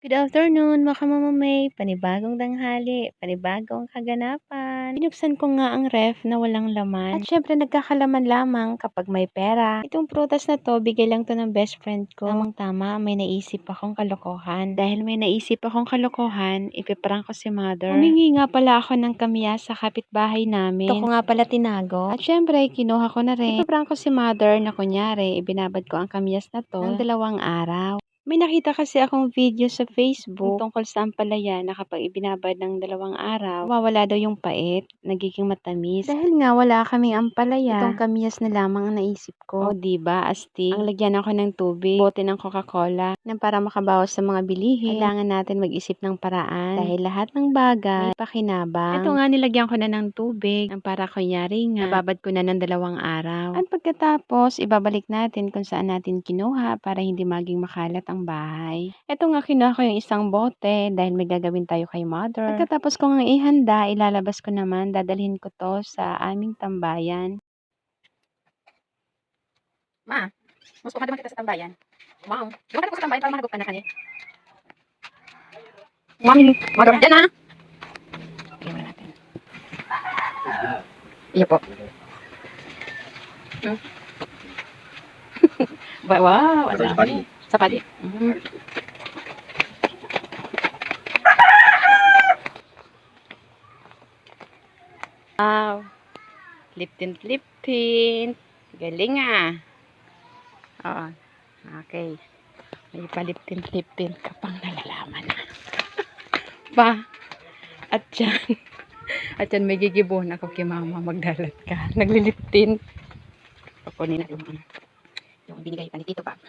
Good afternoon, mga kamamamay. Panibagong tanghali, panibagong kaganapan. Binuksan ko nga ang ref na walang laman. At syempre, nagkakalaman lamang kapag may pera. Itong prutas na to, bigay lang to ng best friend ko. Tamang-tama, may naisip akong kalokohan. Dahil may naisip akong kalokohan, ipiprank ko si mother. Humingi nga pala ako ng kamyas sa kapitbahay namin. Ito ko nga pala tinago. At syempre, kinuha ko na rin. Ipiprank ko si mother na kunyari, ibinabad ko ang kamyas na to ng 2 araw. May nakita kasi akong video sa Facebook tungkol sa ampalaya na kapag ibinabad ng 2 araw, mawawala daw yung pait, nagiging matamis. Dahil nga wala kaming ampalaya, itong kamyas na lamang ang naisip ko. O diba, astig? Ang lagyan ako ng tubig, bote ng Coca-Cola, na para makabawas sa mga bilihin. Kailangan natin mag-isip ng paraan dahil lahat ng bagay may pakinabang. Ito nga, nilagyan ko na ng tubig, ang para kunyari nga, nababad ko na ng 2 araw. At pagkatapos, ibabalik natin kung saan natin kinuha para hindi maging makalat ang bahay. Ito nga, kinuha ko yung isang bote dahil may gagawin tayo kay mother. Pagkatapos ko nga ihanda, ilalabas ko naman, dadalhin ko to sa aming tambayan. Ma, gusto ka naman kita sa tambayan. Wow. Doon ka na sa tambayan para mahagop ka na kanya. Mami, mother, dyan na. Tingnan natin. Iya po. Wow, ang dami. Sapadi. Wow. Lip-tint. Galing ah. Oo. Okay. May palip-tint ka pang nalalaman na. Pa. At yan may gigibon ako kay mama, magdalat ka. Naglilip-tint. Kukunin na yung binigay pa ni Tito Bob.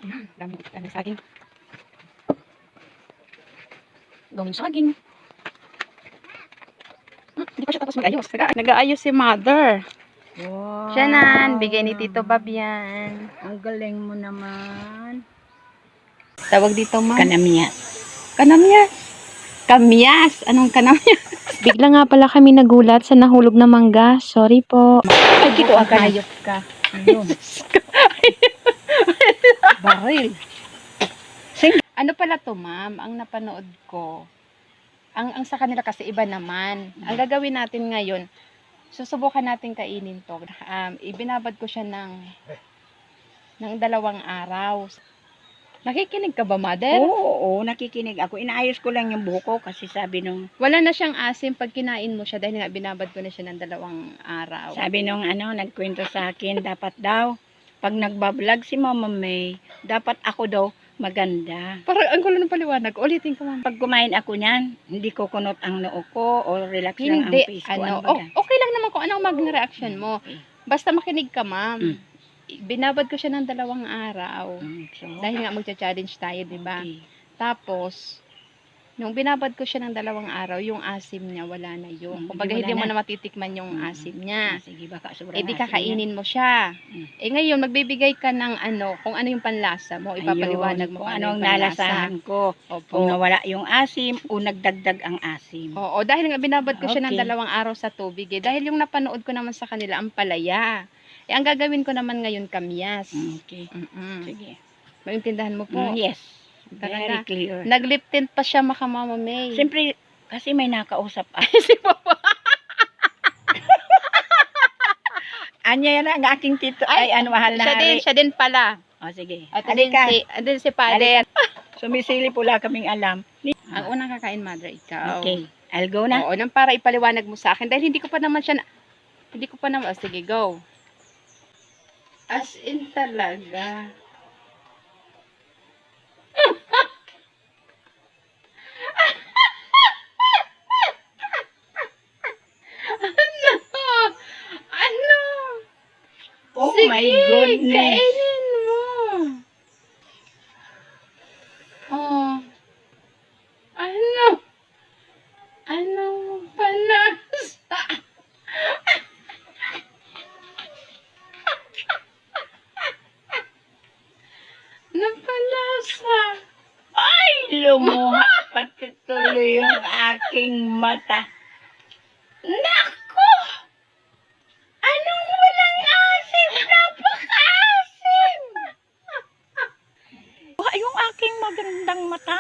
Ayan, dami saging. Gawin saging. Hindi pa siya tapos mag-ayos. Nag-aayos si mother. Wow! Siyanan, bigay ni Tito Bob yan. Ang galing mo naman. Tawag dito, ma'am? Kanamyas. Kanamyas. Kamyas. Anong kanamyas? Bigla nga pala kami nagulat sa nahulog na mangga. Sorry po. Ay, Kito, ang hayop ka. Ayun. Baril. Ano pala to, ma'am? Ang napanood ko. Ang sa kanila kasi iba naman. Ang gagawin natin ngayon, susubukan natin kainin to. Ibinabad ko siya ng 2 araw. Nakikinig ka ba, mother? Oo, nakikinig ako. Inaayos ko lang yung buhok ko kasi sabi nung Wala na siyang asim pag kinain mo siya dahil nga binabad ko na siya ng 2 araw. nagkwento sa akin, dapat daw, pag nagbablog si Mama May, dapat ako daw maganda. Parang ang gulo ng paliwanag. Ulitin ko, ma'am. Pag kumain ako niyan, hindi ko kunot ang noo ko o relax lang ang Hindi, face ko. Ano ba yan? okay lang naman kung anong maging reaction mo. Okay. Basta makinig ka, ma'am. Mm. Binabad ko siya ng 2 araw. So, Dahil nga magcha-challenge tayo, di ba? okay. Tapos, nung binabad ko siya ng 2 araw, yung asim niya, wala na yun. Kumbaga, Wala hindi mo na. na matitikman yung asim niya. Sige, baka sobrang Eh, di asim kakainin mo siya. Mm. Eh, ngayon, magbibigay ka ng kung ano yung panlasa mo. yan. Ipapaliwanag Ayun, mo kung paano ano ang yung panlasa. nalasahan ko. Kung Opo. nawala yung asim o nagdagdag ang asim. Oo, dahil nga binabad ko siya ng Okay. 2 araw sa tubig eh. Dahil yung napanood ko naman sa kanila, ang palaya. Eh, ang gagawin ko naman ngayon, kamyas. Okay. Sige. Maintindahan mo po. Yes. Talaga. Very clear. Nag-lip tint pa siya, Mama May. Siyempre, kasi may nakausap. si Papa. Anya yan ang aking tito. Ay, ano, mahal na hari. Siya din pala. O, sige. At din Halika. si Father. Sumisili pula kaming alam. Ang unang kakain, Mother, ikaw. Okay. I'll go na. Oo, nang para ipaliwanag mo sa akin. Dahil hindi ko pa naman, sige, go. As in talaga. Ano? Oh Sige, my goodness. kainin mo. Oh. Ano? Anong panasa? Anong panasa? Lumuha pati tuloy yung aking mata. Nako! Anong walang asim? Napaka magandang mata.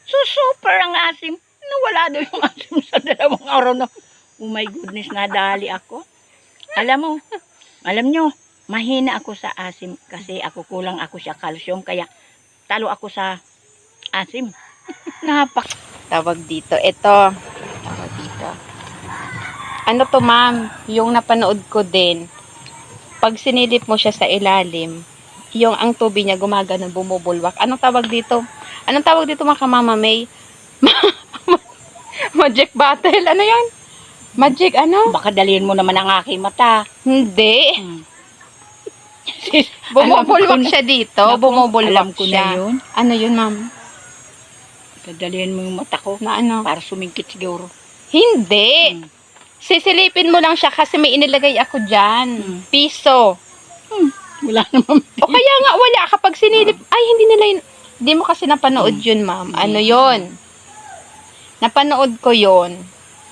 So, super ang asim. Nawala daw yung asim sa 2 araw na. Oh my goodness, nadali ako. Alam nyo, mahina ako sa asim kasi kulang ako sa calcium. Kaya talo ako sa asim. Tawag dito. Ito. Tawag dito. Ano to, ma'am? Yung napanood ko din. Pag sinilip mo siya sa ilalim, yung ang tubig niya gumagano, bumubulwak. Anong tawag dito? Anong tawag dito, mga Mama May? Magic bottle. Ano yan? Magic ano? Baka dalhin mo naman ang aking mata. Hindi. Hmm. Bumubulwak siya dito. Naku, Bumubulwak alam ko siya. na yun. Ano yun, ma'am? Dadalhin mo yung mata ko Na ano? para sumingkit siguro. Hindi. Hmm. Sisilipin mo lang siya kasi may inilagay ako dyan. Hmm. Piso. Wala naman. O kaya nga wala. Kapag sinilip, ay hindi nila yun. Hindi mo kasi napanood yun, ma'am. Ano yun? Napanood ko yun.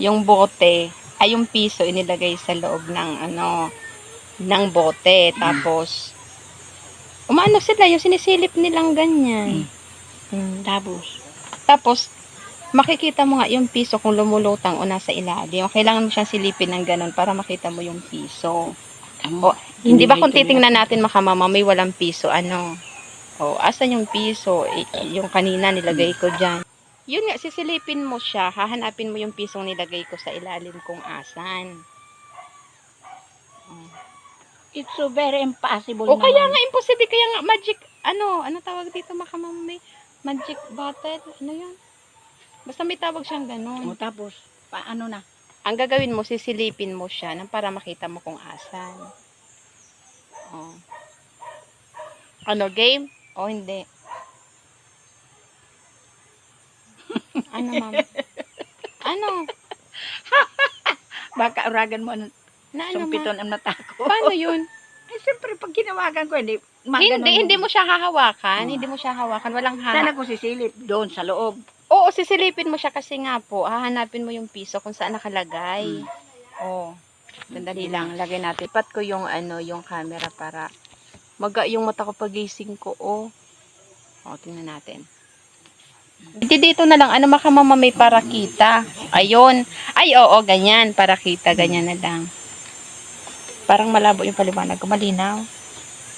Yung bote. Ay yung piso inilagay sa loob ng ng bote. Tapos, umano sila. Yung sinisilip nilang ganyan. Tapos, makikita mo nga yung piso kung lumulutang o nasa ilalim. Kailangan mo siyang silipin ng ganun para makita mo yung piso. O, hindi ba kung titingnan natin makamama, may walang piso, O, asan yung piso? Yung kanina nilagay ko dyan. Yun nga, sisilipin mo siya, hahanapin mo yung pisong nilagay ko sa ilalim kung asan. It's so very impossible O, kaya naman. nga, imposible, kaya nga, magic, ano tawag dito makamama, may magic bottle, ano yun? Basta may tawag siyang ganun. O tapos, paano na? Ang gagawin mo, sisilipin mo siya nang para makita mo kung asan. Oh. Ano, game? O hindi? Ano, ma'am? Ano? Baka uragan mo Na ano, ma'am? sumpiton ang mata ko. Paano yun? Eh, siyempre, pag ginawagan ko, hindi Hindi mo siya hahawakan. Hindi mo siya hawakan. Walang Saan ako sisilip? Doon, sa loob. Oo, sisilipin mo siya kasi nga po, hahanapin mo yung piso kung saan nakalagay. Oh. Sandali lang, lagay natin. Ipat ko yung yung camera para yung mata ko pagising ko, oh. Oh, tingnan natin. Dito na lang, makamama may para kita. Ayun. Ay, oo, ganyan. Para kita, ganyan na lang. Parang malabo yung paliwanag ko. Malinaw.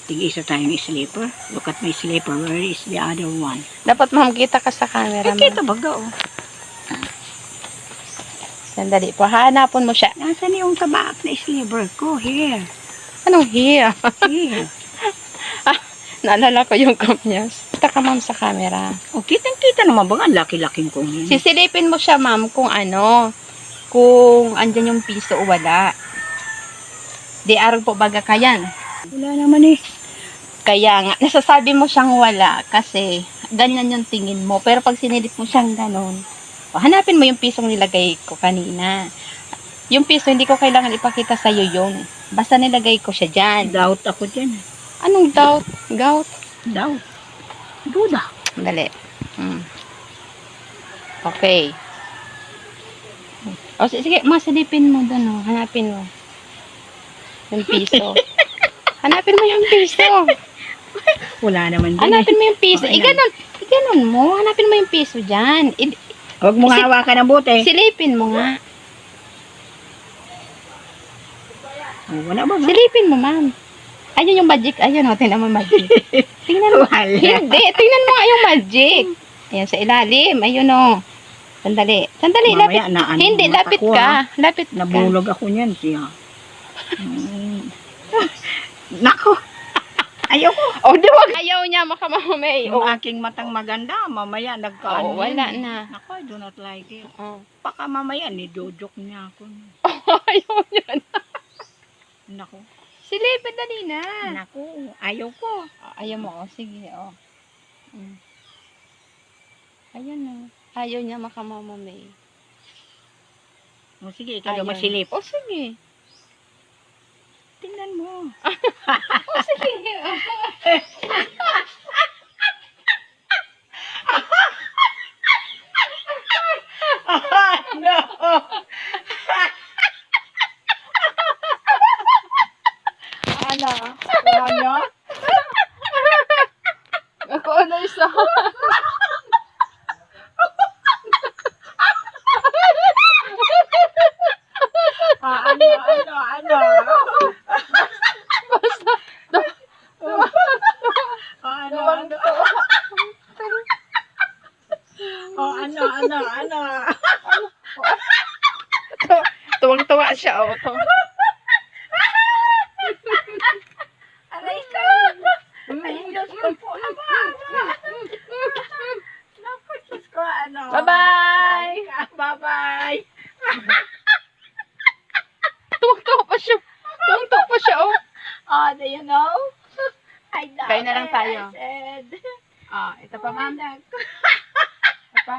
Tig-isa tayong sleeper. Look at my sleeper. Where is the other one? Dapat ma'am, kita ka sa camera. Kita baga, oh. Sandali po. Hanapon mo siya. Nasaan yung tabaak na sleeper ko? Here. Anong here? Here. Naalala ko yung kamyas. Kita ka ma'am sa camera. Oh, kitang-kita naman ba? Ang laki-laking kong yun. Sisilipin mo siya ma'am kung kung andyan yung piso o wala. Di araw po baga kayan. Wala naman eh. Kaya nga, nasasabi mo siyang wala kasi ganyan yung tingin mo. Pero pag sinilip mo siyang ganon, hanapin mo yung pisong nilagay ko kanina. Yung piso, hindi ko kailangan ipakita sa'yo yun. Basta nilagay ko siya dyan. Doubt ako dyan. Anong doubt? Gout? Doubt. Duda. Dali. Okay. O, sige, masilipin mo doon, oh. Hanapin mo. Yung piso. Hanapin mo yung piso. Wala naman dyan Hanapin mo yung piso. Okay, Iganon mo. Hanapin mo yung piso dyan. Huwag mong hawakan ng buti. Silipin mo nga. Oh, wala ba? Silipin mo, ma'am. Ayun yung magic. Ayun, o. Tingnan mo yung magic. Tingnan mo. Wala. Hindi. Tingnan mo nga yung magic. Ayan, sa ilalim. Ayun, o. Sandali. Sandali, lapit. Mamaya na, Hindi, mata lapit ko, ka. Lapit ka. Nabulog ako niyan siya. Nako. Ayoko. O, di wag. Ayaw niya, makamamay. Yung aking matang maganda, mamaya nagkaano. Oo, wala yan. na. Nako, I do not like it. Oh. Baka mamaya nidojok niya ako. Ayaw niya na. Nako. Silipin, dali na. Nako, ayaw ko. Ayaw mo, o. Sige, o. Ayan, o. Ayaw niya makamamamay. O sige, ikaw daw Ayaw. magsilip. O, sige. Tingnan mo. O, sige. No. Ano? Ano? Ako, ano isa? Ano? Tuwang-tuwa siya, oh. Aray ko! Ay, Diyos ko po naman! Naku, Diyos ko, ano? Bye-bye! Bye-bye! Tuwang-tuwa pa siya. Tuwang-tuwa pa siya, oh. Oh, do you know? I love Kain na lang it, tayo. I said. Ah, ito pa, ma'am. Naku. Ito pa.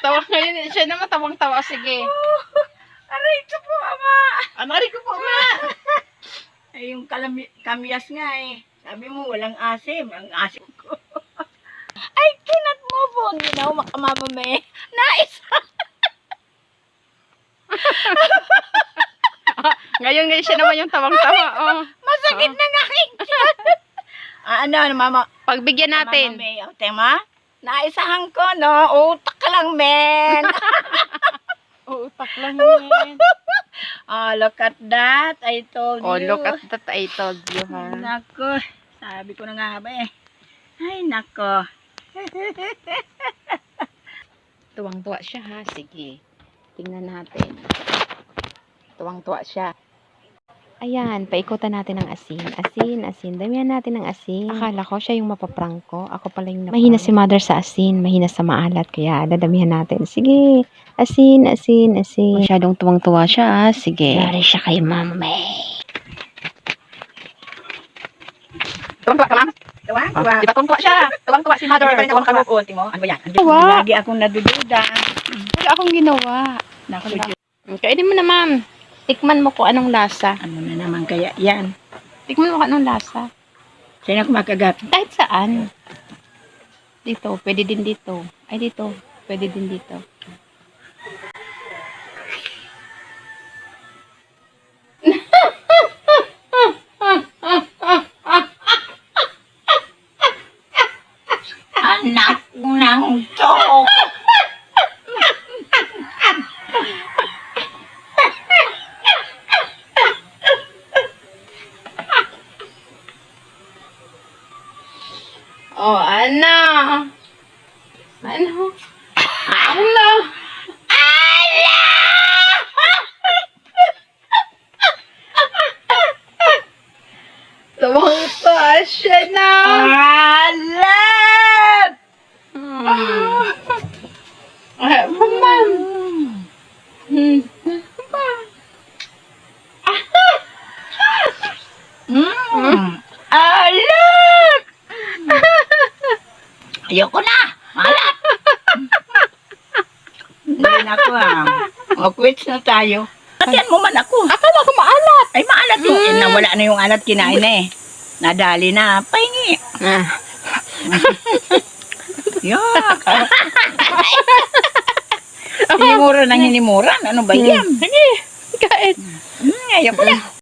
Tawa ngayon. Siya naman tawang-tawa. Sige. Aray ko po, ama! Ano rin ko po, ma? Ay, yung kamyas nga eh. Sabi mo, walang asim. Ang asim ko. I cannot move on. You know, makamamame. Nais! Ngayon siya naman yung tawang-tawa, oh. Masakit na nga aking tiyan. Ano, mama? Pagbigyan natin. Mama, may tema? Naisahan ko, no? Utak ka lang, men. Oh, utak lang yan. Oh, look at that. I told Oh, you. look at that. I told you, ha. Nako. Sabi ko na nga ba eh. Ay, nako. Tuwang-tuwa siya, ha. Sige. Tingnan natin. Tuwang-tuwa siya. Ayan, paikutan natin ng asin. Asin. Damihan natin ng asin. Akala ko siya yung mapaprank ko. Ako pala yung mahina si mother sa asin. Mahina sa maalat. Kaya dadamihan natin. Sige. Asin. Masyadong tuwang-tuwa siya. Sige. Yari siya kay Mama May. Tuwang-tuwa ka, ma'am? Tuwa? Di ba tuwang-tuwa siya? Tuwang-tuwa si mother. Ano Tuwang-tuwa. ka mo? Ano ba yan? Tuwa. Lagi akong nadududa. Wala akong ginawa. Naku, Diyos. Kainin mo na, ma'am. Tikman mo kung anong lasa. Ano na naman kaya yan? Tikman mo kung anong lasa. Sino kumakagat? Kahit saan. Dito, pwede din dito. Ay, dito. Pwede din dito. Anak ng tok! Oh, ano? Ano? Ano? Tuwang-tuwa siya na. Alat! Ay, ma'am. Alat! Ayoko na! Alat! Hindi na ako O, quits na tayo. Patian mo man ako. Akala ko maalat. Ay, maalat mo. Eh, nawala na yung alat, kinain na eh. Nadali na. Pahingi. Yak. Hinimura ng hinimuran. Ano ba yan? Sige, kain. Ayoko na.